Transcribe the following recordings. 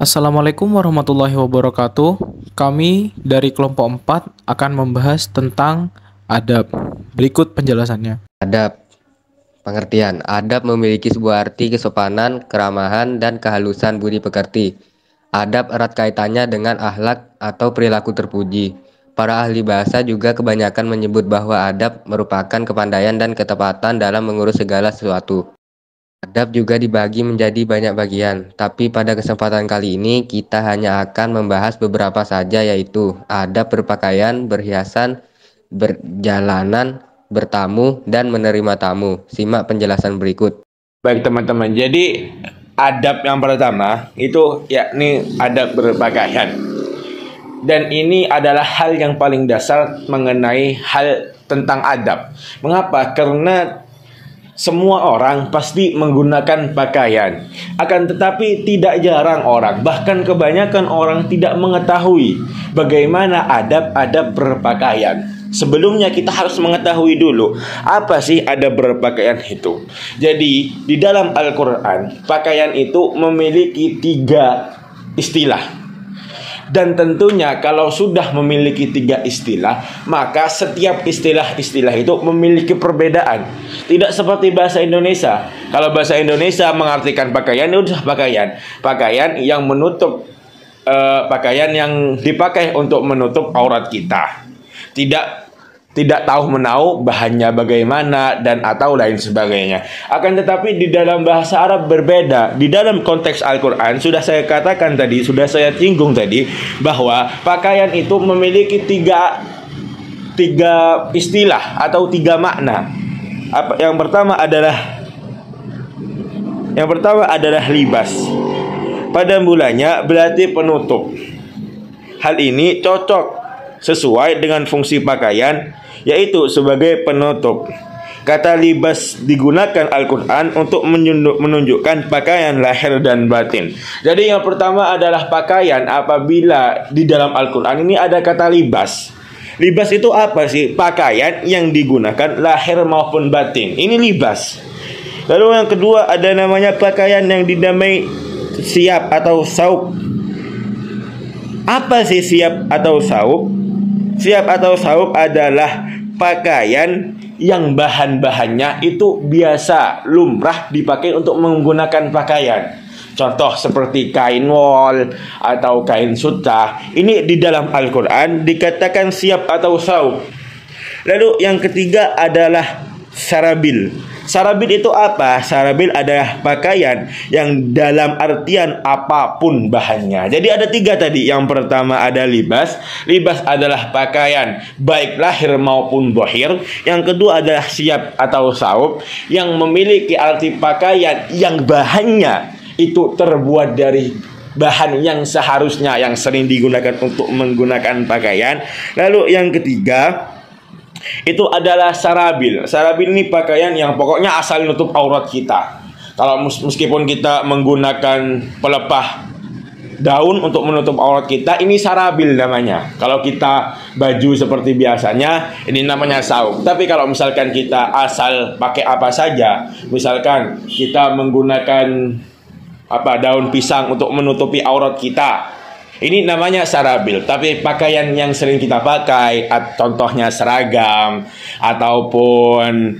Assalamualaikum warahmatullahi wabarakatuh. Kami dari kelompok 4 akan membahas tentang adab. Berikut penjelasannya. Adab. Pengertian. Adab memiliki sebuah arti kesopanan, keramahan, dan kehalusan budi pekerti. Adab erat kaitannya dengan akhlak atau perilaku terpuji. Para ahli bahasa juga kebanyakan menyebut bahwa adab merupakan kepandaian dan ketepatan dalam mengurus segala sesuatu. Adab juga dibagi menjadi banyak bagian, tapi pada kesempatan kali ini kita hanya akan membahas beberapa saja, yaitu adab berpakaian, berhiasan, berjalanan, bertamu, dan menerima tamu. Simak penjelasan berikut. Baik teman-teman, jadi adab yang pertama itu yakni adab berpakaian. Dan ini adalah hal yang paling dasar mengenai hal tentang adab. Mengapa? Karena semua orang pasti menggunakan pakaian. Akan tetapi tidak jarang orang, bahkan kebanyakan orang tidak mengetahui bagaimana adab-adab berpakaian. Sebelumnya kita harus mengetahui dulu apa sih adab berpakaian itu. Jadi di dalam Al-Quran, pakaian itu memiliki 3 istilah. Dan tentunya kalau sudah memiliki 3 istilah, maka setiap istilah-istilah itu memiliki perbedaan. Tidak seperti bahasa Indonesia. Kalau bahasa Indonesia mengartikan pakaian, itu sudah pakaian. Pakaian yang menutup, pakaian yang dipakai untuk menutup aurat kita. Tidak tahu menau bahannya bagaimana dan atau lain sebagainya. Akan tetapi di dalam bahasa Arab berbeda. Di dalam konteks Al-Quran sudah saya katakan tadi, sudah saya singgung tadi, bahwa pakaian itu memiliki tiga istilah atau 3 makna. Yang pertama adalah libas. Pada mulanya berarti penutup. Hal ini cocok sesuai dengan fungsi pakaian, yaitu sebagai penutup. Kata libas digunakan Al-Quran untuk menunjukkan pakaian lahir dan batin. Jadi yang pertama adalah pakaian. Apabila di dalam Al-Quran ini ada kata libas. Libas itu apa sih? Pakaian yang digunakan lahir maupun batin. Ini libas. Lalu yang kedua ada namanya pakaian yang dinamai siap atau saub. Apa sih siap atau saub? Siap atau saub adalah pakaian yang bahan-bahannya itu biasa lumrah dipakai untuk menggunakan pakaian. Contoh seperti kain wol atau kain sutra. Ini di dalam Al-Quran dikatakan siap atau saub. Lalu yang ketiga adalah sarabil. Sarabil itu apa? Sarabil adalah pakaian yang dalam artian apapun bahannya. Jadi ada 3 tadi. Yang pertama ada libas. Libas adalah pakaian baik lahir maupun zahir. Yang kedua adalah siap atau saub, yang memiliki arti pakaian yang bahannya itu terbuat dari bahan yang seharusnya, yang sering digunakan untuk menggunakan pakaian. Lalu yang ketiga itu adalah sarabil. Sarabil ini pakaian yang pokoknya asal nutup aurat kita. Kalau meskipun kita menggunakan pelepah daun untuk menutup aurat kita, ini sarabil namanya. Kalau kita baju seperti biasanya, ini namanya saub. Tapi kalau misalkan kita asal pakai apa saja, misalkan kita menggunakan daun pisang untuk menutupi aurat kita, ini namanya sarabil. Tapi pakaian yang sering kita pakai, contohnya seragam ataupun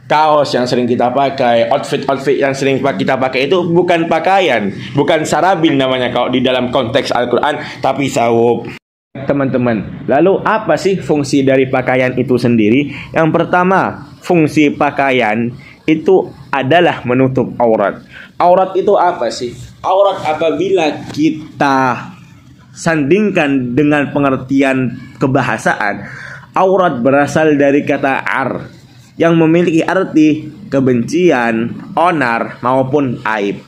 kaos yang sering kita pakai, outfit yang sering kita pakai, itu bukan pakaian, bukan sarabil namanya kalau di dalam konteks Al-Quran, tapi saub. Teman-teman, lalu apa sih fungsi dari pakaian itu sendiri? Yang pertama, fungsi pakaian itu adalah menutup aurat. Aurat itu apa sih? Aurat apabila kita sandingkan dengan pengertian kebahasaan, aurat berasal dari kata ar yang memiliki arti kebencian, onar maupun aib.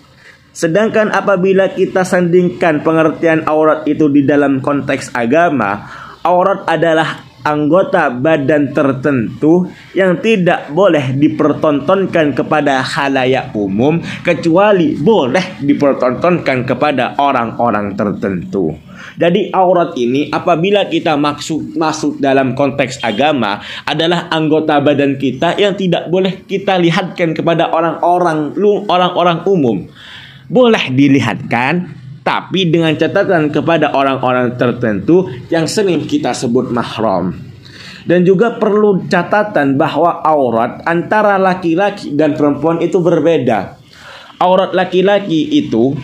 Sedangkan apabila kita sandingkan pengertian aurat itu di dalam konteks agama, aurat adalah anggota badan tertentu yang tidak boleh dipertontonkan kepada khalayak umum, kecuali boleh dipertontonkan kepada orang-orang tertentu. Jadi aurat ini apabila kita masuk dalam konteks agama adalah anggota badan kita yang tidak boleh kita lihatkan kepada orang-orang umum. Boleh dilihatkan tapi dengan catatan kepada orang-orang tertentu yang sering kita sebut mahram. Dan juga perlu catatan bahwa aurat antara laki-laki dan perempuan itu berbeda. Aurat laki-laki itu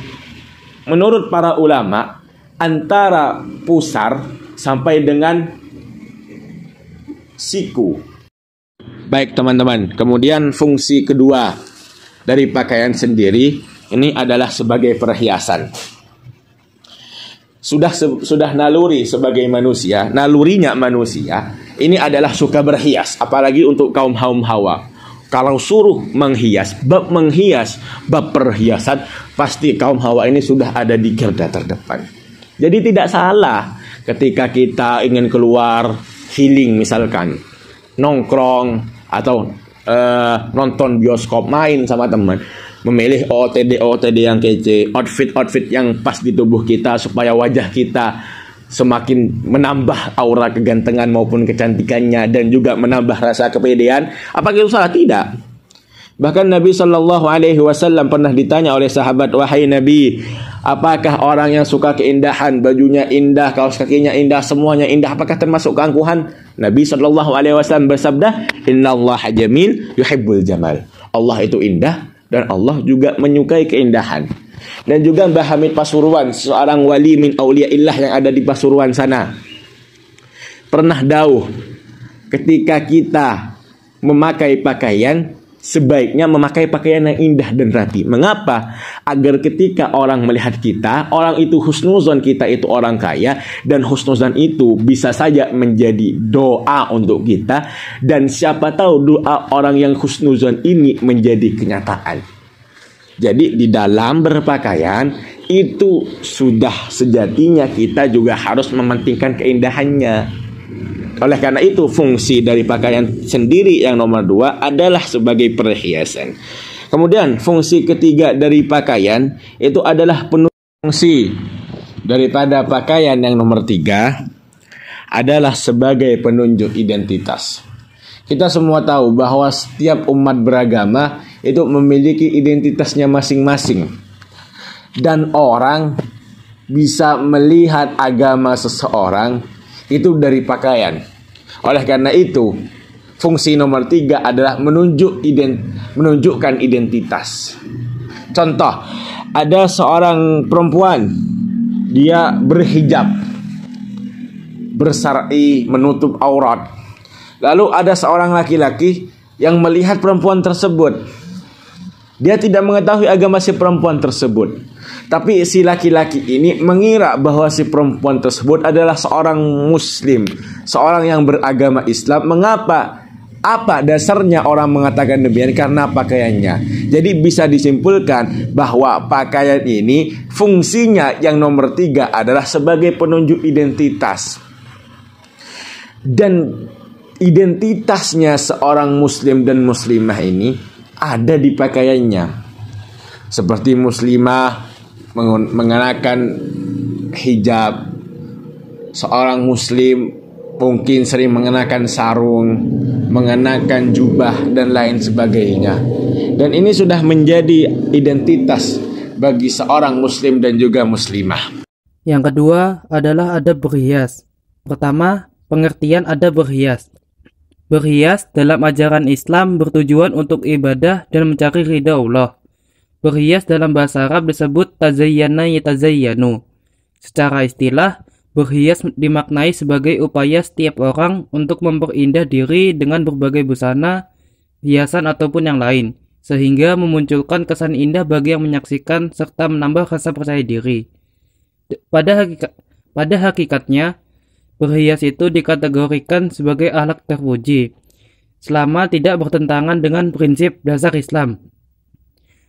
menurut para ulama antara pusar sampai dengan siku. Baik teman-teman, kemudian fungsi kedua dari pakaian sendiri ini adalah sebagai perhiasan. Sudah naluri sebagai manusia, nalurinya manusia ini adalah suka berhias, apalagi untuk kaum Hawa. Kalau suruh menghias, bab perhiasan, pasti kaum Hawa ini sudah ada di garda terdepan. Jadi tidak salah ketika kita ingin keluar healing misalkan, nongkrong atau nonton bioskop, main sama teman, memilih OOTD yang kece, outfit yang pas di tubuh kita supaya wajah kita semakin menambah aura kegantengan maupun kecantikannya dan juga menambah rasa kepedean. Apakah itu salah? Tidak. Bahkan Nabi Shallallahu Alaihi Wasallam pernah ditanya oleh sahabat, wahai Nabi, apakah orang yang suka keindahan, bajunya indah, kaos kakinya indah, semuanya indah, apakah termasuk keangkuhan? Nabi Shallallahu Alaihi Wasallam bersabda, Innallaha jamil yuhibbul jamal. Allah itu indah dan Allah juga menyukai keindahan. Dan juga Mbah Hamid Pasuruan, seorang wali min auliyaillah yang ada di Pasuruan sana, pernah dawuh, ketika kita memakai pakaian, sebaiknya memakai pakaian yang indah dan rapi. Mengapa? Agar ketika orang melihat kita, orang itu husnuzon kita itu orang kaya, dan husnuzon itu bisa saja menjadi doa untuk kita, dan siapa tahu doa orang yang husnuzon ini menjadi kenyataan. Jadi di dalam berpakaian itu sudah sejatinya kita juga harus mementingkan keindahannya. Oleh karena itu fungsi dari pakaian sendiri yang nomor 2 adalah sebagai perhiasan. Kemudian fungsi ketiga dari pakaian itu adalah fungsi daripada pakaian yang nomor 3 adalah sebagai penunjuk identitas. Kita semua tahu bahwa setiap umat beragama itu memiliki identitasnya masing-masing. Dan orang bisa melihat agama seseorang itu dari pakaian. Oleh karena itu, fungsi nomor 3 adalah menunjukkan identitas. Contoh, ada seorang perempuan, dia berhijab, bersyar'i, menutup aurat. Lalu ada seorang laki-laki yang melihat perempuan tersebut. Dia tidak mengetahui agama si perempuan tersebut, tapi si laki-laki ini mengira bahwa si perempuan tersebut adalah seorang muslim, seorang yang beragama Islam. Mengapa? Apa dasarnya orang mengatakan demikian? Karena pakaiannya. Jadi bisa disimpulkan bahwa pakaian ini fungsinya yang nomor 3 adalah sebagai penunjuk identitas. Dan identitasnya seorang muslim dan muslimah ini ada di pakaiannya. Seperti muslimah mengenakan hijab, seorang muslim mungkin sering mengenakan sarung, mengenakan jubah dan lain sebagainya. Dan ini sudah menjadi identitas bagi seorang muslim dan juga muslimah. Yang kedua adalah adab berhias. Pertama, pengertian adab berhias. Berhias dalam ajaran Islam bertujuan untuk ibadah dan mencari ridha Allah. Berhias dalam bahasa Arab disebut tazayyana yatazayyanu. Secara istilah, berhias dimaknai sebagai upaya setiap orang untuk memperindah diri dengan berbagai busana, hiasan ataupun yang lain, sehingga memunculkan kesan indah bagi yang menyaksikan serta menambah rasa percaya diri. Pada hakikatnya, berhias itu dikategorikan sebagai akhlak terpuji, selama tidak bertentangan dengan prinsip dasar Islam.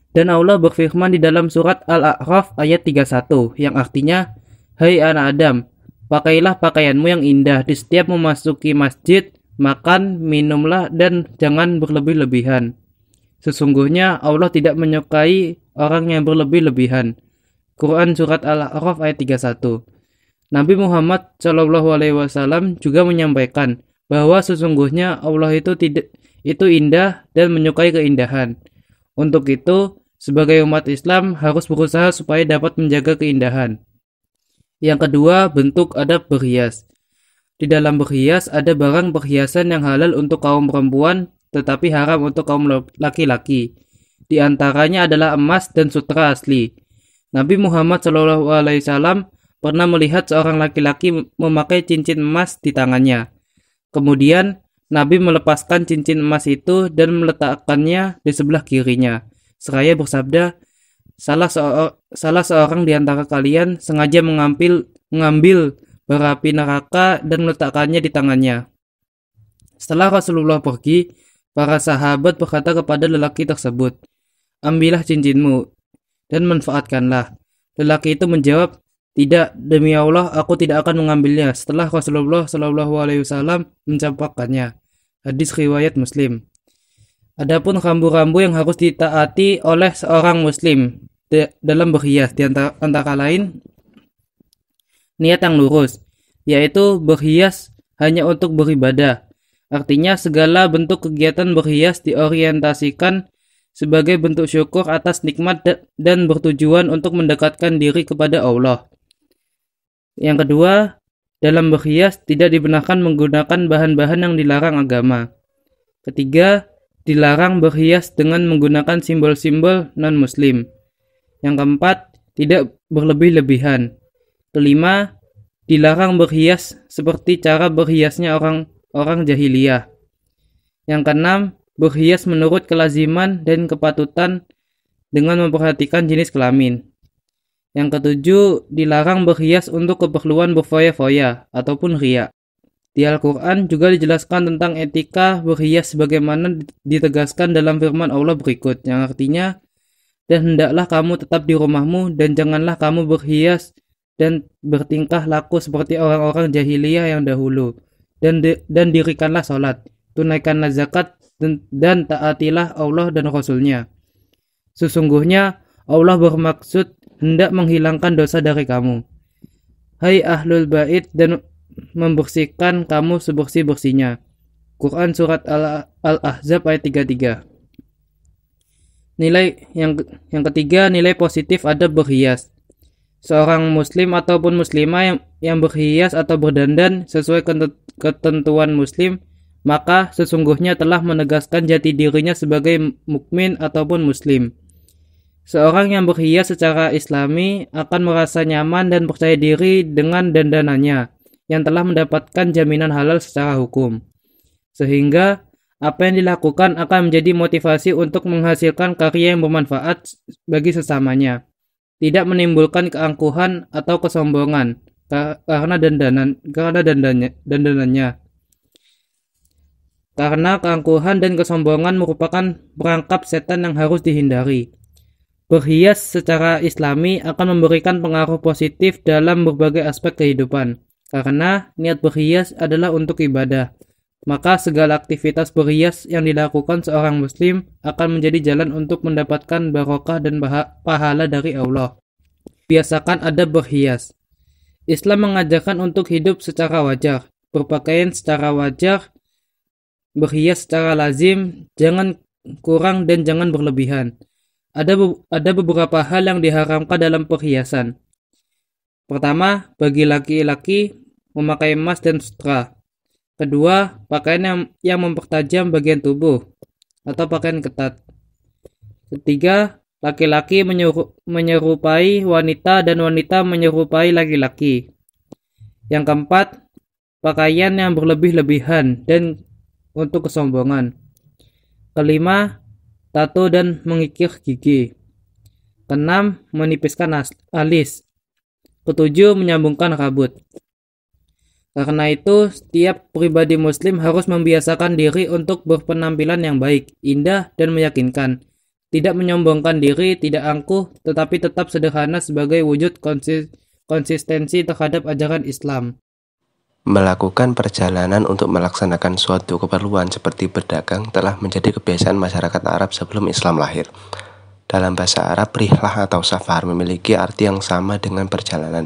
Dan Allah berfirman di dalam surat Al-A'raf ayat 31, yang artinya, Hai anak Adam, pakailah pakaianmu yang indah di setiap memasuki masjid, makan, minumlah, dan jangan berlebih-lebihan. Sesungguhnya Allah tidak menyukai orang yang berlebih-lebihan. Quran surat Al-A'raf ayat 31. Nabi Muhammad SAW juga menyampaikan bahwa sesungguhnya Allah itu indah dan menyukai keindahan. Untuk itu, Sebagai umat Islam harus berusaha supaya dapat menjaga keindahan. Yang kedua, bentuk adab berhias. Di dalam berhias ada barang perhiasan yang halal untuk kaum perempuan tetapi haram untuk kaum laki-laki. Di antaranya adalah emas dan sutra asli. Nabi Muhammad SAW pernah melihat seorang laki-laki memakai cincin emas di tangannya. Kemudian Nabi melepaskan cincin emas itu dan meletakkannya di sebelah kirinya. Seraya bersabda, salah seorang di antara kalian sengaja mengambil bara api neraka dan meletakkannya di tangannya. Setelah Rasulullah pergi, para sahabat berkata kepada lelaki tersebut, "Ambillah cincinmu dan manfaatkanlah." Lelaki itu menjawab, "Tidak, demi Allah, aku tidak akan mengambilnya." Setelah Rasulullah SAW mencampakkannya. Hadis riwayat Muslim. Adapun rambu-rambu yang harus ditaati oleh seorang Muslim dalam berhias, di antara lain niat yang lurus, yaitu berhias hanya untuk beribadah. Artinya segala bentuk kegiatan berhias diorientasikan sebagai bentuk syukur atas nikmat dan bertujuan untuk mendekatkan diri kepada Allah. Yang kedua, dalam berhias tidak dibenarkan menggunakan bahan-bahan yang dilarang agama. Ketiga, dilarang berhias dengan menggunakan simbol-simbol non-muslim. Yang keempat, tidak berlebih-lebihan. Kelima, dilarang berhias seperti cara berhiasnya orang jahiliyah. Yang keenam, berhias menurut kelaziman dan kepatutan dengan memperhatikan jenis kelamin. Yang ketujuh, dilarang berhias untuk keperluan berfoya-foya ataupun riya. Di Al-Quran juga dijelaskan tentang etika berhias sebagaimana ditegaskan dalam firman Allah berikut, yang artinya, "Dan hendaklah kamu tetap di rumahmu dan janganlah kamu berhias dan bertingkah laku seperti orang-orang jahiliyah yang dahulu. Dan dirikanlah salat, tunaikanlah zakat, dan taatilah Allah dan Rasul-Nya. Sesungguhnya Allah bermaksud hendak menghilangkan dosa dari kamu. Hai ahlul bait, dan membersihkan kamu sebersih-bersihnya." Quran Surat Al-Ahzab ayat 33. Nilai yang ketiga, nilai positif adab berhias. Seorang muslim ataupun muslimah yang berhias atau berdandan sesuai ketentuan muslim, maka sesungguhnya telah menegaskan jati dirinya sebagai mukmin ataupun muslim. Seorang yang berhias secara islami akan merasa nyaman dan percaya diri dengan dandanannya yang telah mendapatkan jaminan halal secara hukum. Sehingga apa yang dilakukan akan menjadi motivasi untuk menghasilkan karya yang bermanfaat bagi sesamanya. Tidak menimbulkan keangkuhan atau kesombongan karena dandanannya. Karena keangkuhan dan kesombongan merupakan perangkap setan yang harus dihindari. Berhias secara islami akan memberikan pengaruh positif dalam berbagai aspek kehidupan. Karena niat berhias adalah untuk ibadah, maka segala aktivitas berhias yang dilakukan seorang muslim akan menjadi jalan untuk mendapatkan barokah dan pahala dari Allah. Biasakan adab berhias. Islam mengajarkan untuk hidup secara wajar, berpakaian secara wajar, berhias secara lazim, jangan kurang dan jangan berlebihan. Ada beberapa hal yang diharamkan dalam perhiasan. Pertama, bagi laki-laki memakai emas dan sutra. Kedua, pakaian yang mempertajam bagian tubuh atau pakaian ketat. Ketiga, laki-laki menyerupai wanita dan wanita menyerupai laki-laki. Yang keempat, pakaian yang berlebih-lebihan dan untuk kesombongan. Kelima, tato dan mengikir gigi. Keenam, menipiskan alis. Ketujuh, menyambungkan rambut. Karena itu, setiap pribadi muslim harus membiasakan diri untuk berpenampilan yang baik, indah, dan meyakinkan. Tidak menyombongkan diri, tidak angkuh, tetapi tetap sederhana sebagai wujud konsistensi terhadap ajaran Islam. Melakukan perjalanan untuk melaksanakan suatu keperluan seperti berdagang telah menjadi kebiasaan masyarakat Arab sebelum Islam lahir. Dalam bahasa Arab, rihlah atau safar memiliki arti yang sama dengan perjalanan.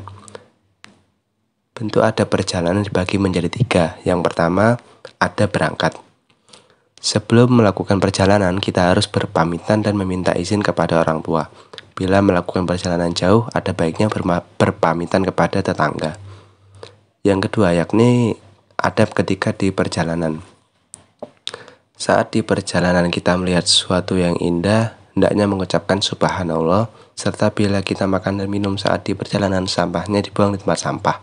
Bentuk adab perjalanan dibagi menjadi 3. Yang pertama, adab berangkat. Sebelum melakukan perjalanan, kita harus berpamitan dan meminta izin kepada orang tua. Bila melakukan perjalanan jauh, ada baiknya berpamitan kepada tetangga. Yang kedua yakni adab ketika di perjalanan. Saat di perjalanan kita melihat sesuatu yang indah, hendaknya mengucapkan subhanallah, serta bila kita makan dan minum saat di perjalanan, sampahnya dibuang di tempat sampah.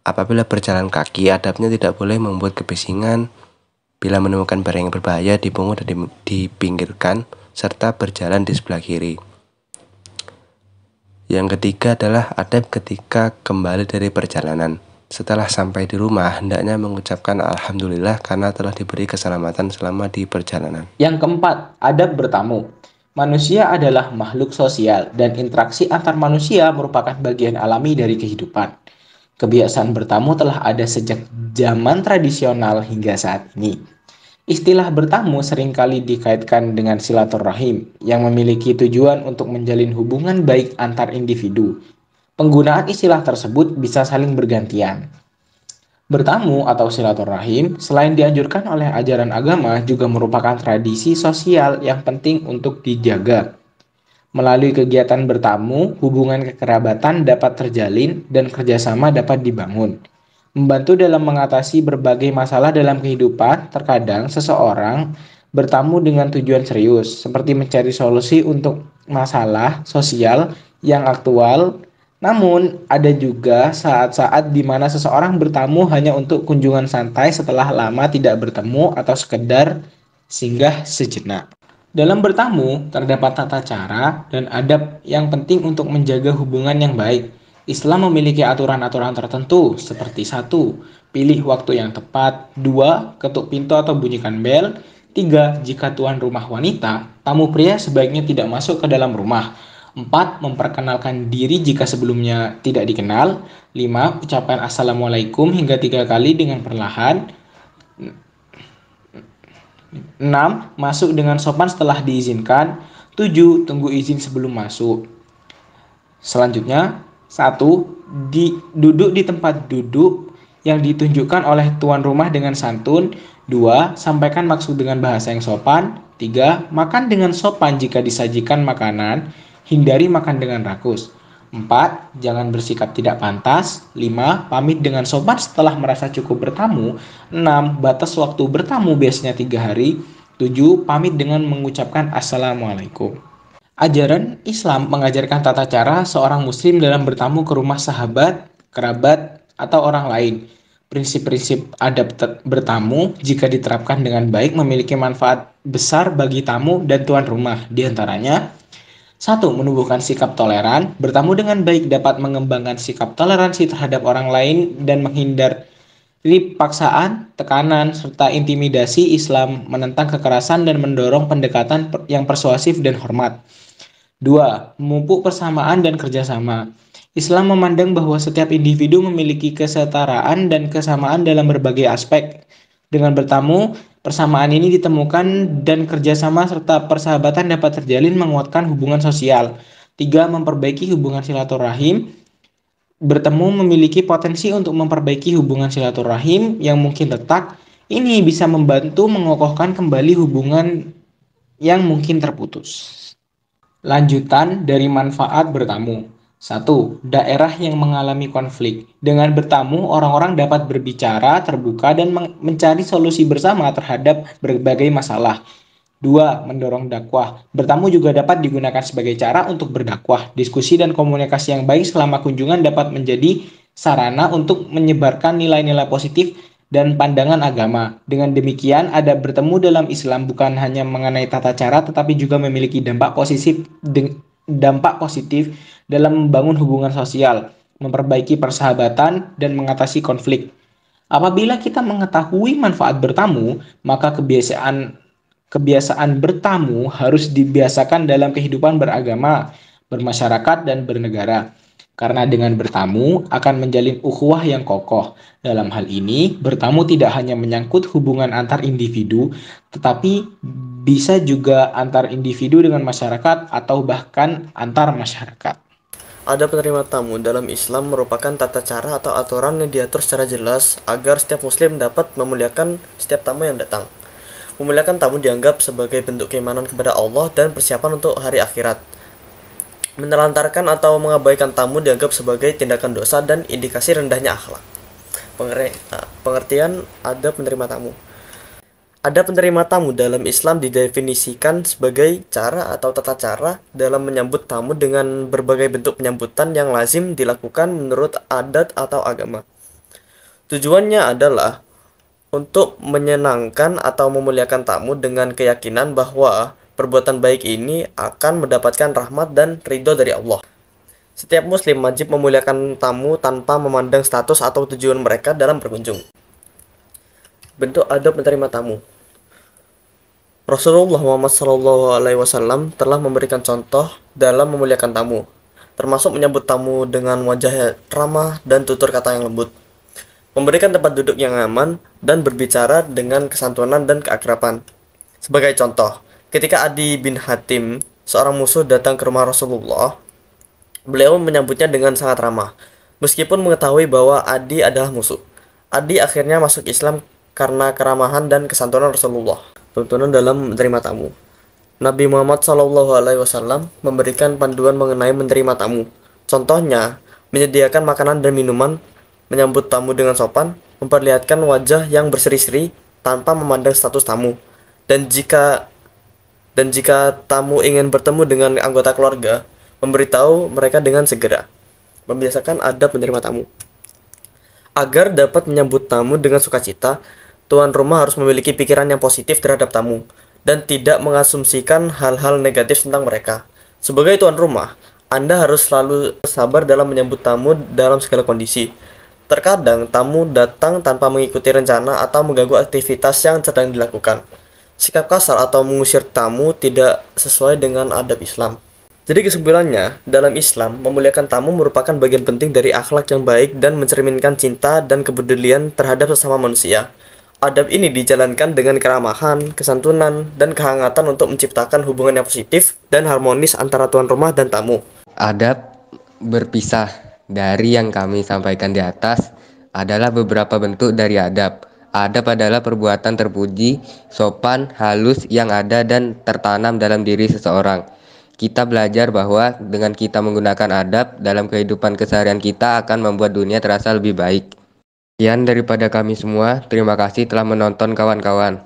Apabila berjalan kaki, adabnya tidak boleh membuat kebisingan. Bila menemukan barang yang berbahaya, dipungut dan dipinggirkan, serta berjalan di sebelah kiri. Yang ketiga adalah adab ketika kembali dari perjalanan. Setelah sampai di rumah, hendaknya mengucapkan alhamdulillah karena telah diberi keselamatan selama di perjalanan. Yang keempat, adab bertamu. Manusia adalah makhluk sosial dan interaksi antar manusia merupakan bagian alami dari kehidupan. Kebiasaan bertamu telah ada sejak zaman tradisional hingga saat ini. Istilah bertamu seringkali dikaitkan dengan silaturahim yang memiliki tujuan untuk menjalin hubungan baik antar individu. Penggunaan istilah tersebut bisa saling bergantian. Bertamu atau silaturahim selain dianjurkan oleh ajaran agama juga merupakan tradisi sosial yang penting untuk dijaga. Melalui kegiatan bertamu, hubungan kekerabatan dapat terjalin dan kerjasama dapat dibangun. Membantu dalam mengatasi berbagai masalah dalam kehidupan, terkadang seseorang bertamu dengan tujuan serius, seperti mencari solusi untuk masalah sosial yang aktual. Namun, ada juga saat-saat di mana seseorang bertamu hanya untuk kunjungan santai setelah lama tidak bertemu atau sekedar singgah sejenak. Dalam bertamu, terdapat tata cara dan adab yang penting untuk menjaga hubungan yang baik. Islam memiliki aturan-aturan tertentu seperti 1. Pilih waktu yang tepat. 2. Ketuk pintu atau bunyikan bel. 3. Jika tuan rumah wanita, tamu pria sebaiknya tidak masuk ke dalam rumah. 4. Memperkenalkan diri jika sebelumnya tidak dikenal. 5. Ucapan assalamualaikum hingga 3 kali dengan perlahan. 6. Masuk dengan sopan setelah diizinkan. 7. Tunggu izin sebelum masuk. Selanjutnya, 1. Duduk di tempat duduk yang ditunjukkan oleh tuan rumah dengan santun. 2. Sampaikan maksud dengan bahasa yang sopan. 3. Makan dengan sopan jika disajikan makanan. Hindari makan dengan rakus. 4. Jangan bersikap tidak pantas. 5. Pamit dengan sopan setelah merasa cukup bertamu. 6. Batas waktu bertamu biasanya 3 hari. 7. Pamit dengan mengucapkan assalamualaikum. Ajaran Islam mengajarkan tata cara seorang muslim dalam bertamu ke rumah sahabat, kerabat, atau orang lain. Prinsip-prinsip adab bertamu jika diterapkan dengan baik memiliki manfaat besar bagi tamu dan tuan rumah. Di antaranya, 1. Menumbuhkan sikap toleran. Bertamu dengan baik dapat mengembangkan sikap toleransi terhadap orang lain dan menghindari paksaan, tekanan, serta intimidasi. Islam menentang kekerasan dan mendorong pendekatan yang persuasif dan hormat. 2. Memupuk persamaan dan kerjasama. Islam memandang bahwa setiap individu memiliki kesetaraan dan kesamaan dalam berbagai aspek. Dengan bertamu, persamaan ini ditemukan dan kerjasama serta persahabatan dapat terjalin menguatkan hubungan sosial. 3. Memperbaiki hubungan silaturahim. Bertemu memiliki potensi untuk memperbaiki hubungan silaturahim yang mungkin retak. Ini bisa membantu mengokohkan kembali hubungan yang mungkin terputus. Lanjutan dari manfaat bertamu. 1. Daerah yang mengalami konflik. Dengan bertamu, orang-orang dapat berbicara, terbuka, dan mencari solusi bersama terhadap berbagai masalah. 2. Mendorong dakwah. Bertamu juga dapat digunakan sebagai cara untuk berdakwah. Diskusi dan komunikasi yang baik selama kunjungan dapat menjadi sarana untuk menyebarkan nilai-nilai positif dan pandangan agama. Dengan demikian, adab bertemu dalam Islam bukan hanya mengenai tata cara, tetapi juga memiliki dampak positif dalam membangun hubungan sosial, memperbaiki persahabatan, dan mengatasi konflik. Apabila kita mengetahui manfaat bertamu, maka kebiasaan bertamu harus dibiasakan dalam kehidupan beragama, bermasyarakat, dan bernegara. Karena dengan bertamu akan menjalin ukhuwah yang kokoh. Dalam hal ini, bertamu tidak hanya menyangkut hubungan antar individu, tetapi bisa juga antar individu dengan masyarakat atau bahkan antar masyarakat. Adab menerima tamu dalam Islam merupakan tata cara atau aturan yang diatur secara jelas agar setiap muslim dapat memuliakan setiap tamu yang datang. Memuliakan tamu dianggap sebagai bentuk keimanan kepada Allah dan persiapan untuk hari akhirat. Menelantarkan atau mengabaikan tamu dianggap sebagai tindakan dosa dan indikasi rendahnya akhlak. Pengertian adab menerima tamu. Adab menerima tamu dalam Islam didefinisikan sebagai cara atau tata cara dalam menyambut tamu dengan berbagai bentuk penyambutan yang lazim dilakukan menurut adat atau agama. Tujuannya adalah untuk menyenangkan atau memuliakan tamu dengan keyakinan bahwa perbuatan baik ini akan mendapatkan rahmat dan ridho dari Allah. Setiap muslim wajib memuliakan tamu tanpa memandang status atau tujuan mereka dalam berkunjung. Bentuk adab menerima tamu. Rasulullah Muhammad SAW telah memberikan contoh dalam memuliakan tamu, termasuk menyambut tamu dengan wajah ramah dan tutur kata yang lembut, memberikan tempat duduk yang aman, dan berbicara dengan kesantunan dan keakraban. Sebagai contoh, ketika Adi bin Hatim, seorang musuh, datang ke rumah Rasulullah, beliau menyambutnya dengan sangat ramah. Meskipun mengetahui bahwa Adi adalah musuh, Adi akhirnya masuk Islam karena keramahan dan kesantunan Rasulullah. Tuntunan dalam menerima tamu. Nabi Muhammad SAW memberikan panduan mengenai menerima tamu. Contohnya, menyediakan makanan dan minuman, menyambut tamu dengan sopan, memperlihatkan wajah yang berseri-seri tanpa memandang status tamu. Dan jika tamu ingin bertemu dengan anggota keluarga, memberitahu mereka dengan segera. Membiasakan adab menerima tamu. Agar dapat menyambut tamu dengan sukacita, tuan rumah harus memiliki pikiran yang positif terhadap tamu dan tidak mengasumsikan hal-hal negatif tentang mereka. Sebagai tuan rumah, Anda harus selalu sabar dalam menyambut tamu dalam segala kondisi. Terkadang tamu datang tanpa mengikuti rencana atau mengganggu aktivitas yang sedang dilakukan. Sikap kasar atau mengusir tamu tidak sesuai dengan adab Islam. Jadi kesimpulannya, dalam Islam, memuliakan tamu merupakan bagian penting dari akhlak yang baik dan mencerminkan cinta dan kepedulian terhadap sesama manusia. Adab ini dijalankan dengan keramahan, kesantunan, dan kehangatan untuk menciptakan hubungan yang positif dan harmonis antara tuan rumah dan tamu. Adab berpisah dari yang kami sampaikan di atas adalah beberapa bentuk dari adab. Adab adalah perbuatan terpuji, sopan, halus yang ada dan tertanam dalam diri seseorang. Kita belajar bahwa dengan kita menggunakan adab dalam kehidupan keseharian kita akan membuat dunia terasa lebih baik. Sekian daripada kami semua. Terima kasih telah menonton kawan-kawan.